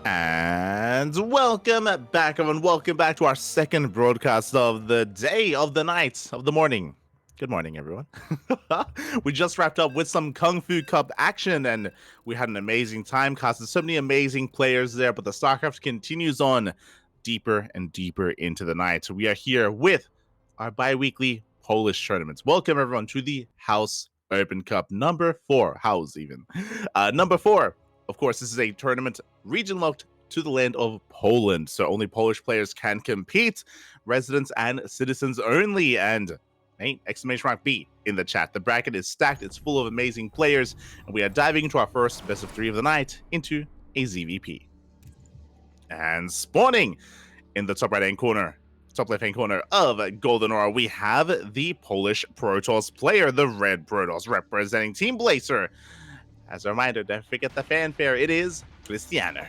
And welcome back, everyone. Welcome back to our second broadcast of the day, of the night, of the morning. Good morning, everyone. We just wrapped up with some Kung Fu Cup action, and we had an amazing time casting so many amazing players there, but the StarCraft continues on deeper and deeper into the night. We are here with our bi-weekly Polish tournaments. Welcome, everyone, to the House Open Cup number 4. House, even. Number 4. Of course, this is a tournament region locked to the land of Poland, so only Polish players can compete. Residents and citizens only. And hey, exclamation mark B in the chat. The bracket is stacked. It's full of amazing players, and we are diving into our first best of 3 of the night into a ZVP. And spawning in the top right-hand corner, top left-hand corner of Golden Aura, we have the Polish Protoss player, the Red Protoss, representing Team Blazer. As a reminder, don't forget the fanfare. It is Krystianer.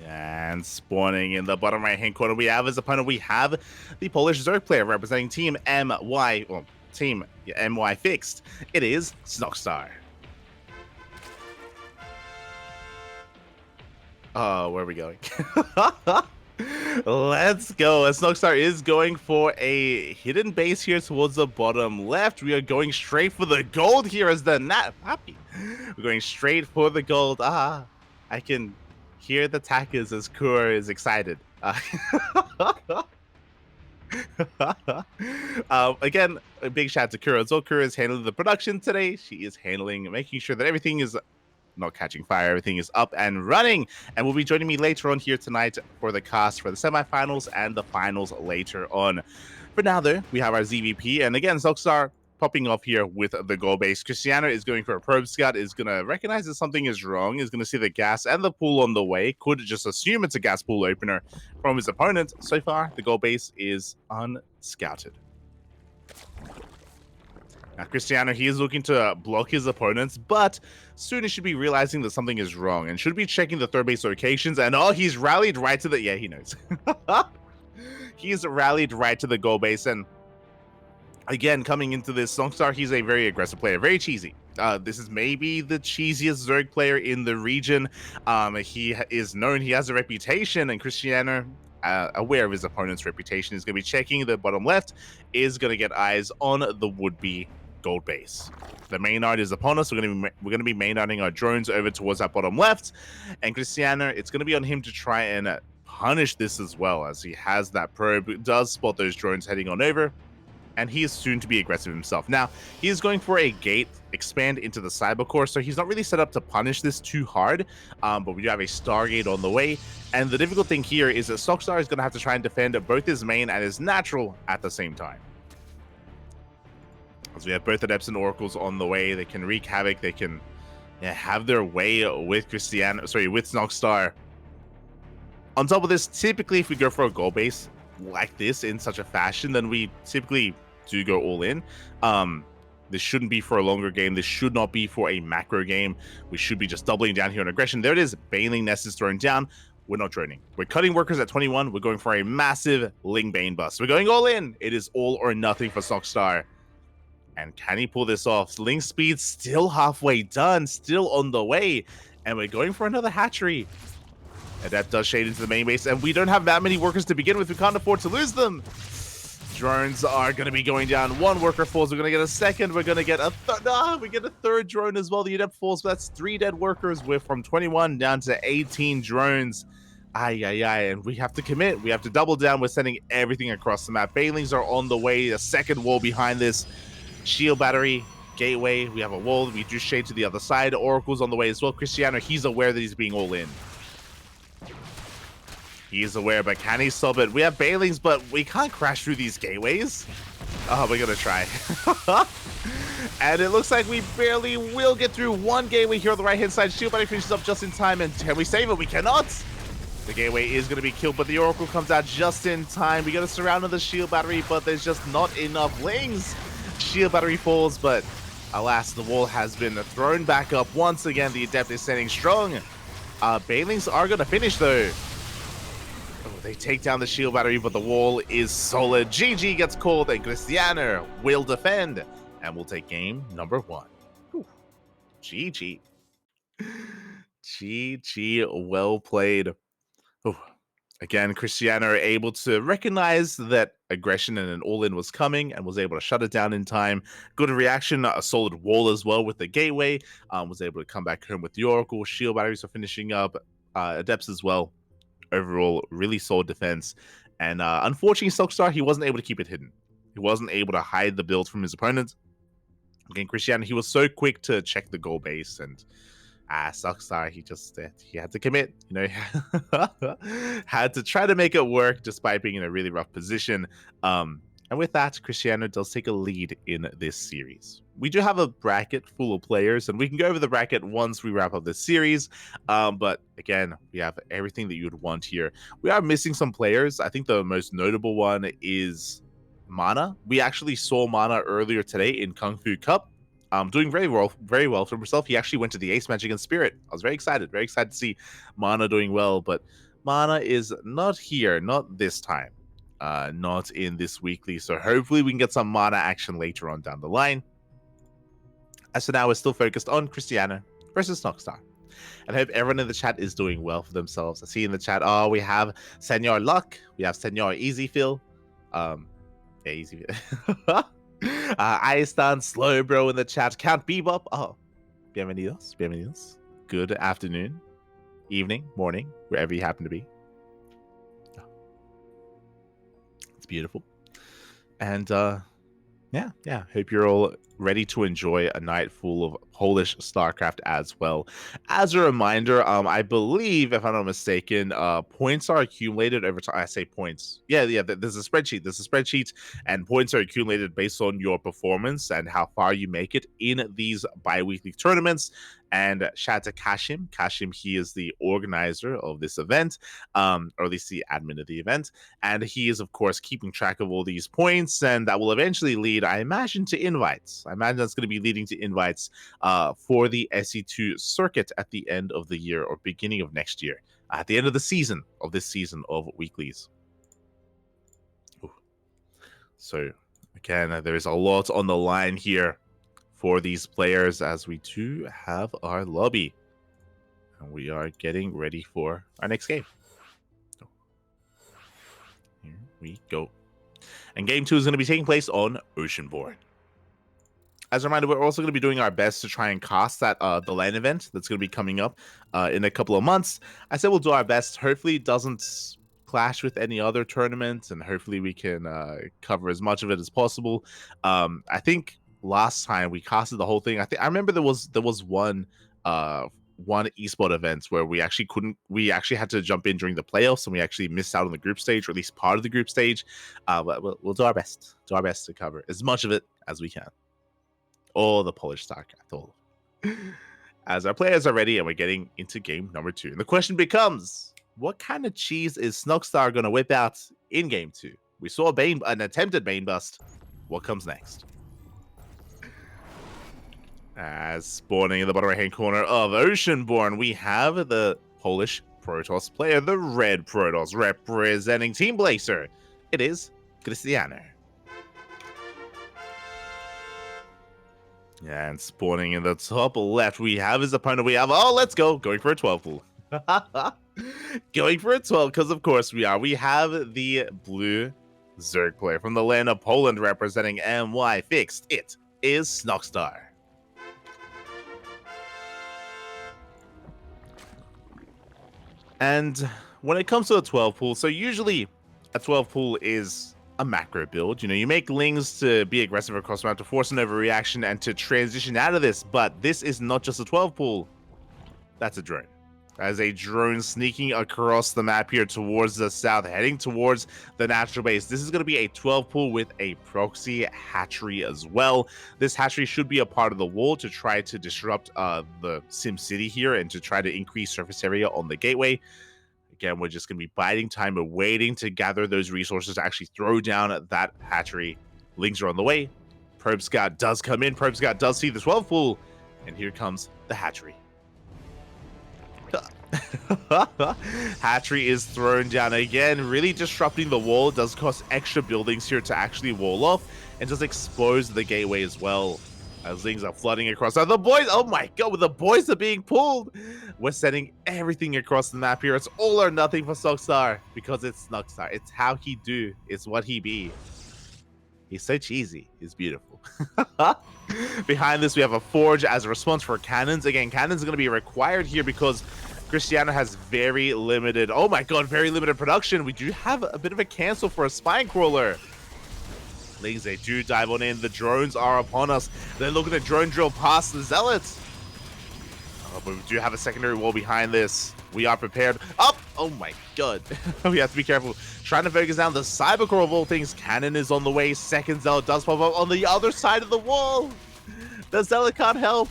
And spawning in the bottom right-hand corner, we have as opponent, we have the Polish Zerg player representing Team MY, well, Team MY Fixed. It is Snoxtar. Oh, where are we going? Let's go. Snoxtar is going for a hidden base here towards the bottom left. We are going straight for the gold here as the happy. We're going straight for the gold. I can hear the tackers as Kur is excited. Again, a big shout out to Kura. So Kura is handling the production today. She is making sure that everything is not catching fire. Everything is up and running, and will be joining me later on here tonight for the cast for the semifinals and the finals later on. For now, though, we have our ZVP, and again, Snoxtar popping off here with the goal base. Krystianer is going for a probe scout, is going to recognize that something is wrong, is going to see the gas and the pool on the way, could just assume it's a gas pool opener from his opponent. So far, the goal base is unscouted. Now, Krystianer, he is looking to block his opponents, but soon he should be realizing that something is wrong and should be checking the third base locations. And he's rallied right to the... Yeah, he knows. He's rallied right to the goal base. And again, coming into this, Snoxtar, he's a very aggressive player, very cheesy. This is maybe the cheesiest Zerg player in the region. He is known, he has a reputation, and Krystianer, aware of his opponent's reputation, is going to be checking the bottom left, is going to get eyes on the would-be gold base. The main art is upon us. We're going to be main arting our drones over towards that bottom left, and Krystianer, it's going to be on him to try and punish this as well, as he has that probe, does spot those drones heading on over, and he is soon to be aggressive himself. Now, he is going for a gate expand into the cyber core, so he's not really set up to punish this too hard, but we do have a Stargate on the way, and the difficult thing here is that Snoxtar is going to have to try and defend both his main and his natural at the same time. As we have both Adepts and Oracles on the way, they can wreak havoc, they can have their way with with Snoxtar. On top of this, typically if we go for a goal base like this in such a fashion, then we typically do go all in. This shouldn't be for a longer game. This should not be for a macro game. We should be just doubling down here on aggression. There it is. Baneling Nest is thrown down. We're not droning. We're cutting workers at 21. We're going for a massive Ling Bane bust. We're going all in. It is all or nothing for Snoxtar. And can he pull this off? Ling speed still halfway done, still on the way. And we're going for another hatchery. And that does shade into the main base. And we don't have that many workers to begin with. We can't afford to lose them. Drones are going to be going down. One worker falls. We're going to get a second. We're going to get a third. We get a third drone as well. The adept falls. That's 3 dead workers. We're from 21 down to 18 drones. And we have to commit. We have to double down. We're sending everything across the map. Banelings are on the way. A second wall behind this. Shield battery, gateway. We have a wall. We do shade to the other side. Oracle's on the way as well. Krystianer, he's aware that he's being all in. He is aware, but can he stop it? We have Banelings, but we can't crash through these gateways. Oh, we're going to try. And it looks like we barely will get through one gateway here on the right-hand side. Shield battery finishes up just in time, and can we save it? We cannot. The gateway is going to be killed, but the Oracle comes out just in time. We got to surround the shield battery, but there's just not enough Lings. Shield battery falls, but alas, the wall has been thrown back up. Once again, the Adept is standing strong. Banelings are going to finish, though. Oh, they take down the shield battery, but the wall is solid. GG gets called, and Krystianer will defend, and we'll take game number 1. Whew. GG. GG, well played. Ooh. Again, Krystianer able to recognize that aggression and an all-in was coming and was able to shut it down in time. Good reaction, a solid wall as well with the gateway. Was able to come back home with the Oracle. Shield batteries are finishing up. Adepts as well. Overall, really solid defense. And unfortunately, Snoxtar, he wasn't able to keep it hidden. He wasn't able to hide the build from his opponent. Again, Krystianer, he was so quick to check the goal base, and Snoxtar, he had to commit, had to try to make it work despite being in a really rough position. And with that, Krystianer does take a lead in this series. We do have a bracket full of players, and we can go over the bracket once we wrap up this series. But again, we have everything that you would want here. We are missing some players. I think the most notable one is Mana. We actually saw Mana earlier today in Kung Fu Cup. Doing very well for himself. He actually went to the Ace Match against Spirit. I was very excited to see Mana doing well, but Mana is not here, not this time, not in this weekly. So hopefully we can get some Mana action later on down the line. As for now, we're still focused on Krystianer versus Snoxtar. And I hope everyone in the chat is doing well for themselves. I see in the chat, we have Senor Luck, we have Senor Easy Phil, Easy Phil. Aistan, Slow Bro in the chat, Count Bebop. Bienvenidos. Good afternoon, evening, morning, wherever you happen to be. It's beautiful. And yeah, hope you're all ready to enjoy a night full of Polish StarCraft as well. As a reminder, I believe, if I'm not mistaken, points are accumulated over time. I say points. Yeah, there's a spreadsheet, and points are accumulated based on your performance and how far you make it in these bi-weekly tournaments. And shout out to Kashim. Kashim, he is the organizer of this event, or at least the admin of the event. And he is, of course, keeping track of all these points, and that will eventually lead, I imagine, to invites. I imagine that's going to be leading to invites for the SE2 circuit at the end of the year or beginning of next year, at the end of the season of this season of weeklies. Ooh. So, again, there is a lot on the line here for these players as we do have our lobby. And we are getting ready for our next game. So, here we go. And game 2 is going to be taking place on Oceanborn. As a reminder, we're also going to be doing our best to try and cast that the LAN event that's going to be coming up in a couple of months. I said we'll do our best. Hopefully it doesn't clash with any other tournaments, and hopefully we can cover as much of it as possible. I think last time we casted the whole thing. I remember there was one esport event where we actually had to jump in during the playoffs, and we actually missed out on the group stage, or at least part of the group stage. But we'll do our best to cover as much of it as we can. All the Polish StarCraft, all as our players are ready, and we're getting into game number 2. And the question becomes, what kind of cheese is Snoxtar going to whip out in game 2? We saw an attempted Bane bust. What comes next? As spawning in the bottom right-hand corner of Oceanborn, we have the Polish Protoss player, the Red Protoss, representing Team Blazer. It is Krystianer. And spawning in the top left, we have his opponent. We have, let's go, going for a 12 pool. Going for a 12, because of course we are. We have the blue Zerg player from the land of Poland, representing MY Fixed. It is Snoxtar. And when it comes to a 12 pool, so usually a 12 pool is a macro build. You make Lings to be aggressive across the map, to force an overreaction, and to transition out of this. But this is not just a 12 pool. That's a drone. As a drone sneaking across the map here towards the south, heading towards the natural base. This is going to be a 12 pool with a proxy hatchery as well. This hatchery should be a part of the wall to try to disrupt the Sim City here and to try to increase surface area on the gateway. Again, we're just going to be biding time and waiting to gather those resources to actually throw down that hatchery. Lings are on the way. Probe Scout does come in. Probe Scout does see the 12 pool. And here comes the hatchery. Hatchery is thrown down again, really disrupting the wall. It does cost extra buildings here to actually wall off, and does expose the gateway as well. As things are flooding across. The boys, oh my god, the boys are being pulled. We're sending everything across the map here. It's all or nothing for Snoxtar because it's Snoxtar. It's how he do. It's what he be. He's so cheesy. He's beautiful. Behind this, we have a forge as a response for cannons. Again, cannons are going to be required here because Krystianer has very limited, oh my god, very limited production. We do have a bit of a cancel for a spine crawler. Leagues, they do dive on in. The drones are upon us. They're looking to drone drill past the zealots. Oh, but we do have a secondary wall behind this. We are prepared. Up! Oh my god. We have to be careful. Trying to focus down the cybercore of all things. Cannon is on the way. Second zealot does pop up on the other side of the wall. The zealot can't help.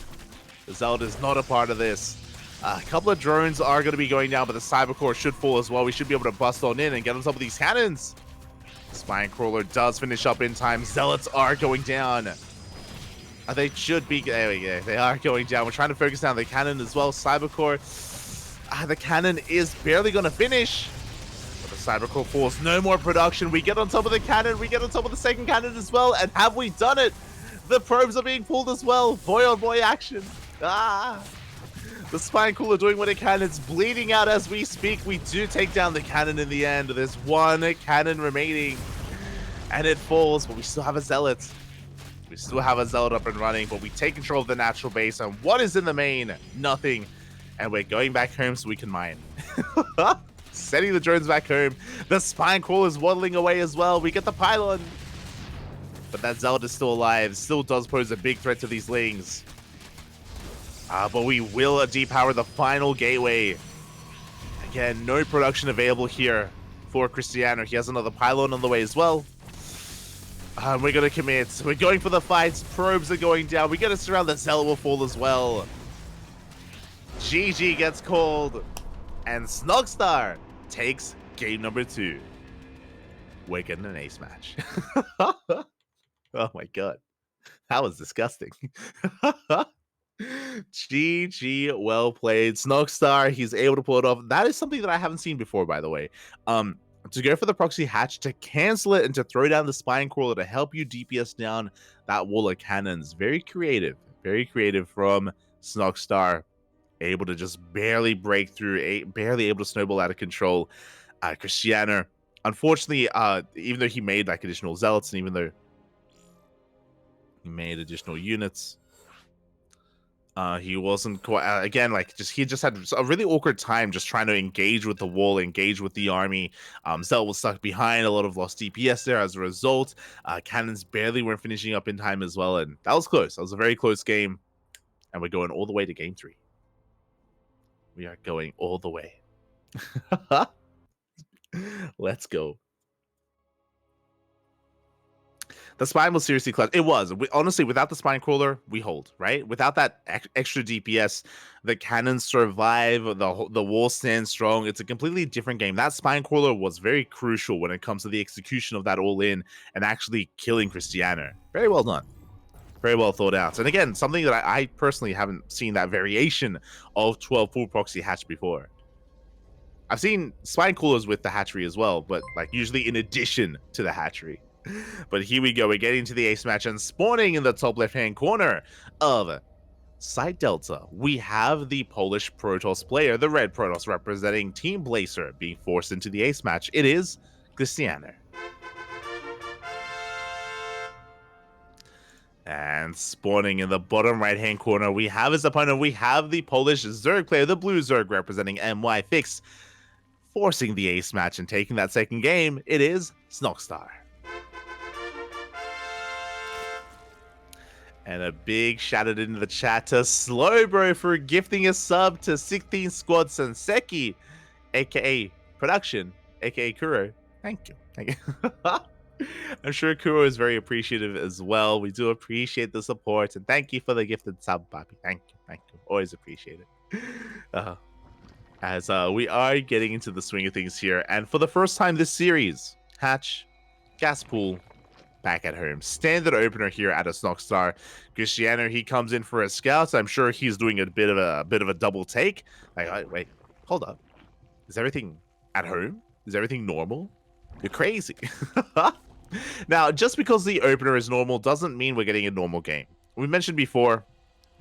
The zealot is not a part of this. A couple of drones are going to be going down, but the cybercore should fall as well. We should be able to bust on in and get on top of these cannons. Spine crawler does finish up in time. Zealots are going down. They should be. There we go. They are going down. We're trying to focus down the cannon as well. Cybercore. The cannon is barely going to finish. But the cybercore falls. No more production. We get on top of the cannon. We get on top of the second cannon as well. And have we done it? The probes are being pulled as well. Boy on boy action. The spine crawler doing what it can. It's bleeding out as we speak. We do take down the cannon in the end. There's one cannon remaining. And it falls, but we still have a zealot. We still have a zealot up and running, but we take control of the natural base. And what is in the main? Nothing. And we're going back home so we can mine. Sending the drones back home. The spine crawler is waddling away as well. We get the pylon. But that zealot is still alive. Still does pose a big threat to these lings. But we will depower the final gateway. Again, no production available here for Krystianer. He has another pylon on the way as well. We're going to commit. We're going for the fights. Probes are going down. We got to surround the zealot will fall as well. GG gets called. And Snoxtar takes game number 2. We're getting an ace match. Oh my god. That was disgusting. GG, well played. Snoxtar, he's able to pull it off. That is something that I haven't seen before, by the way. To go for the proxy hatch, to cancel it, and to throw down the spine crawler to help you DPS down that wall of cannons. Very creative from Snoxtar. Able to just barely break through, barely able to snowball out of control. Krystianer, unfortunately, even though he made like additional zealots, and even though he made additional units, he wasn't quite, again, like, he just had a really awkward time just trying to engage with the wall, engage with the army. Zealot was stuck behind, a lot of lost DPS there as a result. Cannons barely weren't finishing up in time as well, and that was close. That was a very close game, and we're going all the way to game 3. We are going all the way. Let's go. The spine was seriously clutch. It was. Honestly, without the spine crawler, we hold, right? Without that extra DPS, the cannons survive, the wall stands strong. It's a completely different game. That spine crawler was very crucial when it comes to the execution of that all-in and actually killing Krystianer. Very well done. Very well thought out. And again, something that I personally haven't seen that variation of 12 full proxy hatch before. I've seen spine crawlers with the hatchery as well, but like usually in addition to the hatchery. But here we go. We're getting to the ace match, and spawning in the top left-hand corner of Site Delta, we have the Polish Protoss player, the red Protoss representing Team Blazer, being forced into the ace match. It is Krystianer. And spawning in the bottom right-hand corner, we have his opponent. We have the Polish Zerg player, the blue Zerg representing MY Fix, forcing the ace match and taking that second game. It is Snoxtar. And a big shout out into the chat to Slowbro for gifting a sub to 16 Squad Senseki, aka Production, aka Kuro. Thank you. Thank you. I'm sure Kuro is very appreciative as well. We do appreciate the support, and thank you for the gifted sub, Papi. Thank you. Thank you. Always appreciate it. As we are getting into the swing of things here, and for the first time this series, Hatch, Gas Pool, back at home. Standard opener here at a Snoxtar. Krystianer, he comes in for a scout. I'm sure he's doing a bit of a double take. Like, wait, hold up. Is everything at home? Is everything normal? You're crazy. Now, just because the opener is normal doesn't mean we're getting a normal game. we mentioned before,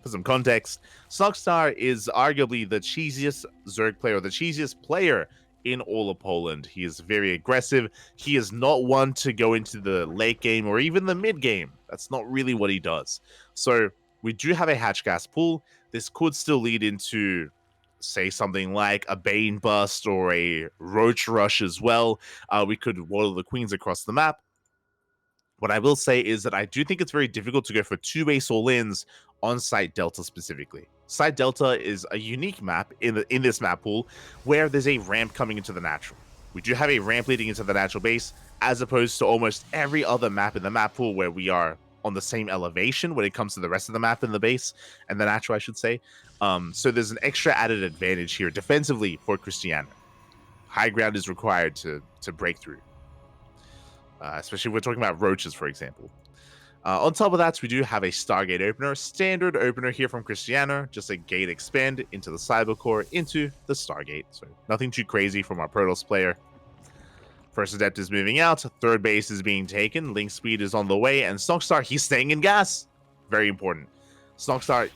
for some context, Snoxtar is arguably the cheesiest Zerg player, the cheesiest player in all of Poland. He is very aggressive. He is not one to go into the late game or even the mid game. That's not really what he does. So we do have a hatch gas pool. This could still lead into, say, something like a Bane Bust or a Roach Rush as well. We could waddle the queens across the map. What I will say is that I do think it's very difficult to go for 2 base all-ins on Site Delta specifically. Site Delta is a unique map in this map pool where there's a ramp coming into the natural. We do have a ramp leading into the natural base, as opposed to almost every other map in the map pool where we are on the same elevation when it comes to the rest of the map in the base, and the natural, I should say. So there's an extra added advantage here defensively for Krystianer. High ground is required to break through. Especially if we're talking about roaches, for example. On top of that, we do have a Stargate opener, standard opener here from Krystianer, just a gate expand into the Cyber Core, into the Stargate. So nothing too crazy from our Protoss player. First Adept is moving out, third base is being taken, Link Speed is on the way, and Snoxtar, he's staying in gas. Very important. Snoxtar,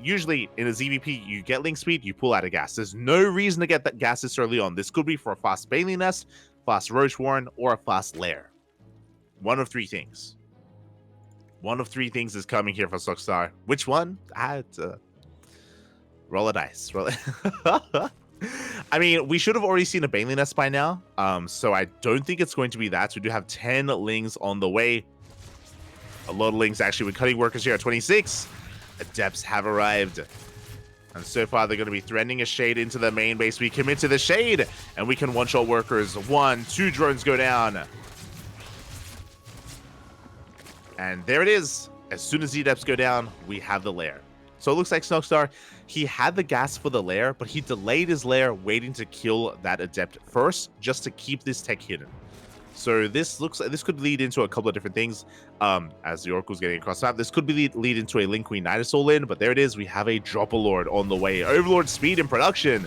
usually in a ZVP, you get Link Speed, you pull out of gas. There's no reason to get that gas this early on. This could be for a fast Bailey Nest, fast Roach Warren, or a fast Lair. One of three things. One of three things is coming here for Snoxtar. Which one? Roll a dice. Roll it. I mean, we should have already seen a Bailey Nest by now, so I don't think it's going to be that. So we do have 10 Lings on the way. A lot of Lings, actually, with Cutting Workers here at 26. Adepts have arrived. And so far, they're going to be threatening a Shade into the main base. We commit to the Shade, and we can one-shot Workers. 1, 2 drones go down. And there it is. As soon as the Adepts go down, we have the Lair. So it looks like Snoxtar, he had the gas for the Lair, but he delayed his Lair, waiting to kill that Adept first, just to keep this tech hidden. So this looks like this could lead into a couple of different things. As the Oracle's getting across the map, this could be lead into a Link Queen Nidus all in, but there it is. We have a Dropper-Lord on the way. Overlord speed in production.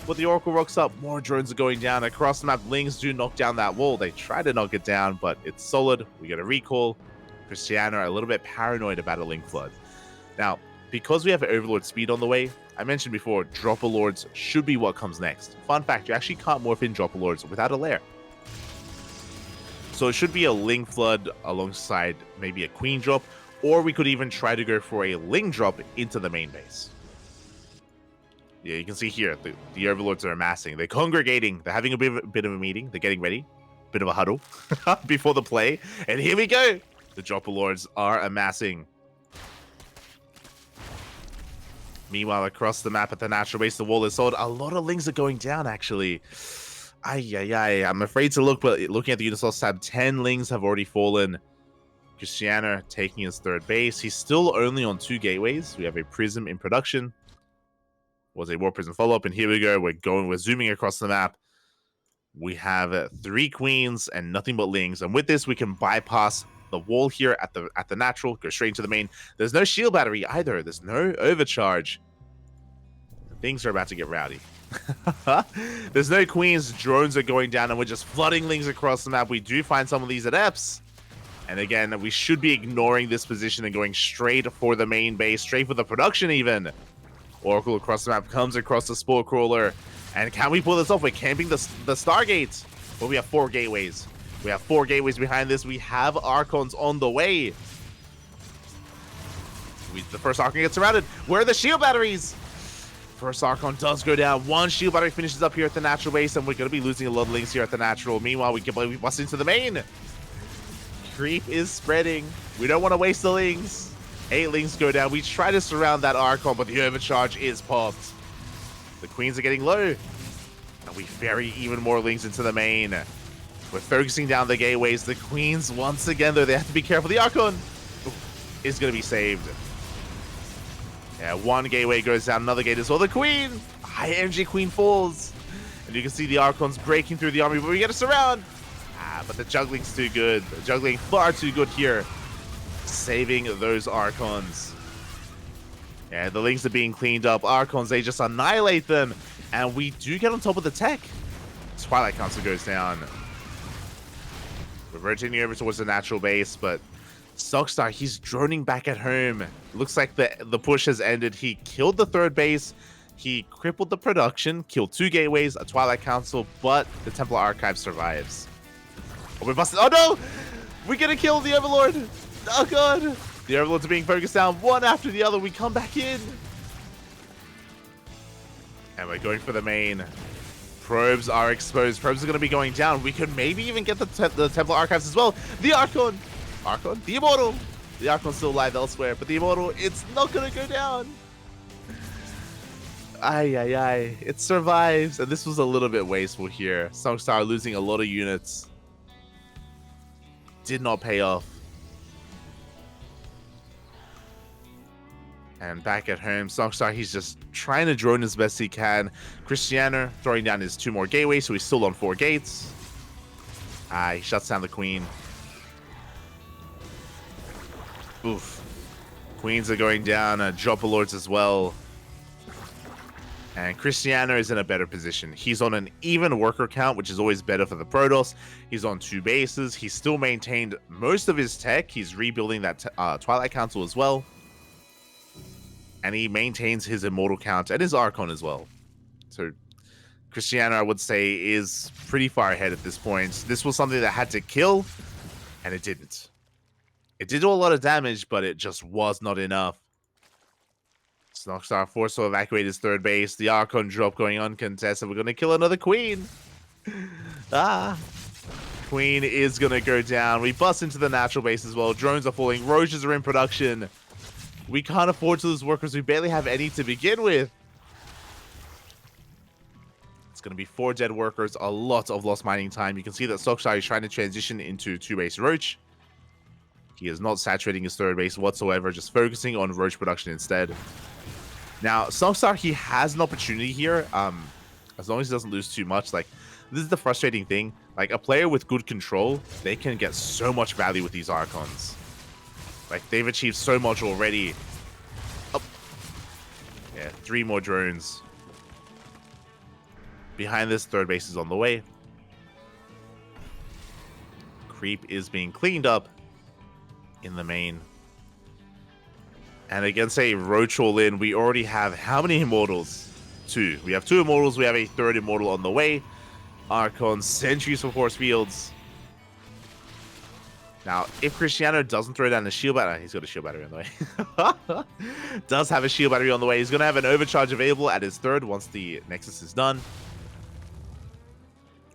But the Oracle rocks up, more drones are going down across the map. Lings do knock down that wall. They try to knock it down, but it's solid. We get a recall. Krystianer a little bit paranoid about a Link Flood. Now, because we have Overlord speed on the way, I mentioned before, Dropper Lords should be what comes next. Fun fact, you actually can't morph in Dropper Lords without a Lair. So it should be a Link Flood alongside maybe a Queen drop, or we could even try to go for a Ling drop into the main base. Yeah, you can see here, the Overlords are amassing. They're congregating. They're having a bit of a meeting. They're getting ready. Bit of a huddle before the play. And here we go. The Dropper Lords are amassing. Meanwhile, across the map at the natural base, the wall is sold. A lot of Lings are going down, actually. I'm afraid to look, but looking at the Unisource tab, 10 Lings have already fallen. Krystianer taking his third base. He's still only on 2 gateways. We have a Prism in production. Was a War Prism follow-up, and here we go. We're zooming across the map. We have 3 Queens and nothing but Lings. And with this, we can bypass the wall here at the natural, go straight into the main. There's no shield battery either. There's no overcharge. Things are about to get rowdy. There's no Queens. Drones are going down, and we're just flooding Lings across the map. We do find some of these Adepts. And again, we should be ignoring this position and going straight for the main base, straight for the production even. Oracle across the map comes across the Spore Crawler. And can we pull this off? We're camping the Stargate. But we have 4 gateways. We have 4 gateways behind this. We have Archons on the way. The first Archon gets surrounded. Where are the shield batteries? First Archon does go down. 1 shield battery finishes up here at the natural base, and we're going to be losing a lot of Lings here at the natural. Meanwhile, we bust into the main. Creep is spreading. We don't want to waste the Lings. 8 Lings go down. We try to surround that Archon, but the overcharge is popped. The Queens are getting low. And we ferry even more Lings into the main. We're focusing down the gateways. The Queens, once again, though, they have to be careful. The Archon is going to be saved. Yeah, 1 gateway goes down, another gate as well. The Queen! High energy Queen falls. And you can see the Archons breaking through the army, but we get a surround. But the juggling's too good. The juggling far too good here. Saving those Archons. Yeah, the Lings are being cleaned up. Archons, they just annihilate them. And we do get on top of the tech. Twilight Council goes down. We're rotating over towards the natural base, but Snoxtar, he's droning back at home. Looks like the push has ended. He killed the third base. He crippled the production, killed 2 gateways, a Twilight Council, but the Templar Archive survives. Oh, we're busted. Oh no! We're gonna kill the Overlord! Oh god! The Overlords are being focused down one after the other. We come back in. And we're going for the main. Probes are exposed. Probes are going to be going down. We could maybe even get the Templar Archives as well. The Archon! Archon? The Immortal! The Archon's still alive elsewhere, but the Immortal, it's not going to go down. Ay, ay, ay. It survives. And this was a little bit wasteful here. Snoxtar losing a lot of units. Did not pay off. And back at home, Snoxtar, he's just trying to drone as best he can. Krystianer throwing down his 2 more gateways, so he's still on 4 gates. He shuts down the Queen. Oof. Queens are going down, Dropper Lords as well. And Krystianer is in a better position. He's on an even worker count, which is always better for the Protoss. He's on 2 bases. He's still maintained most of his tech. He's rebuilding that Twilight Council as well. And he maintains his Immortal count and his Archon as well. So Krystianer, I would say, is pretty far ahead at this point. This was something that had to kill, and it didn't. It did do a lot of damage, but it just was not enough. Snoxtar forced to evacuate his third base. The Archon drop going uncontested. We're going to kill another Queen. Queen is going to go down. We bust into the natural base as well. Drones are falling. Roaches are in production. We can't afford to lose workers. We barely have any to begin with. It's going to be 4 dead workers, a lot of lost mining time. You can see that Snoxtar is trying to transition into 2-base Roach. He is not saturating his third base whatsoever, just focusing on Roach production instead. Now, Snoxtar, he has an opportunity here, as long as he doesn't lose too much. Like, this is the frustrating thing. Like, a player with good control, they can get so much value with these Archons. Like, they've achieved so much already. Oh. Yeah, 3 more drones. Behind this, third base is on the way. Creep is being cleaned up in the main. And against a Roach all-in, we already have how many Immortals? 2. We have 2 Immortals. We have a 3rd Immortal on the way. Archon, sentries for force fields. Now, if Krystianer doesn't throw down the shield battery, he's got a shield battery on the way. Does have a shield battery on the way. He's going to have an overcharge available at his 3rd once the Nexus is done.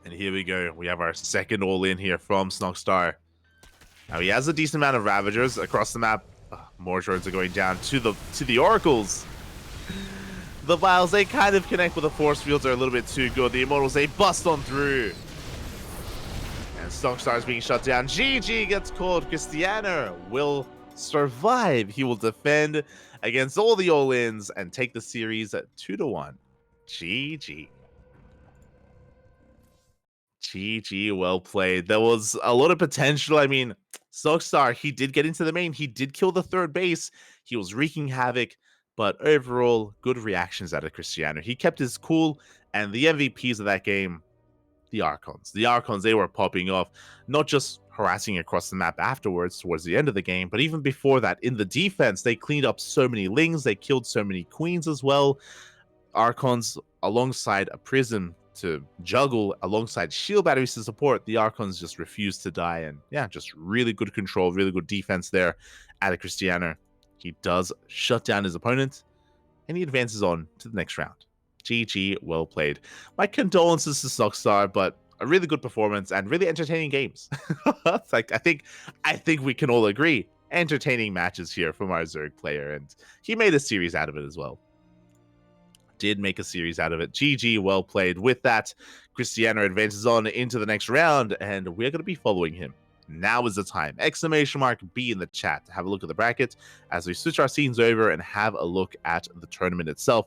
And here we go. We have our 2nd all-in here from Snoxtar. Now, he has a decent amount of Ravagers across the map. More drones are going down to the Oracles. The Vials, they kind of connect, but the force fields are a little bit too good. The Immortals, they bust on through. And Snoxtar is being shut down. GG gets called. Krystianer will survive. He will defend against all the all-ins and take the series at 2-1. GG. GG, well played. There was a lot of potential. I mean, Snoxtar, he did get into the main. He did kill the third base. He was wreaking havoc. But overall, good reactions out of Krystianer. He kept his cool. And the MVPs of that game, the Archons. The Archons, they were popping off. Not just harassing across the map afterwards, towards the end of the game, but even before that, in the defense, they cleaned up so many Lings. They killed so many Queens as well. Archons, alongside a Prism to juggle, alongside shield batteries to support, the Archons just refused to die. And yeah, just really good control, really good defense there out of Krystianer. He does shut down his opponent, and he advances on to the next round. GG, well played. My condolences to Snoxtar, but a really good performance and really entertaining games. Like, I think we can all agree, entertaining matches here from our Zerg player, and he made a series out of it as well. Did make a series out of it. GG, well played. With that, Krystianer advances on into the next round, and we're going to be following him. Now is the time. Exclamation mark B in the chat to have a look at the bracket as we switch our scenes over and have a look at the tournament itself.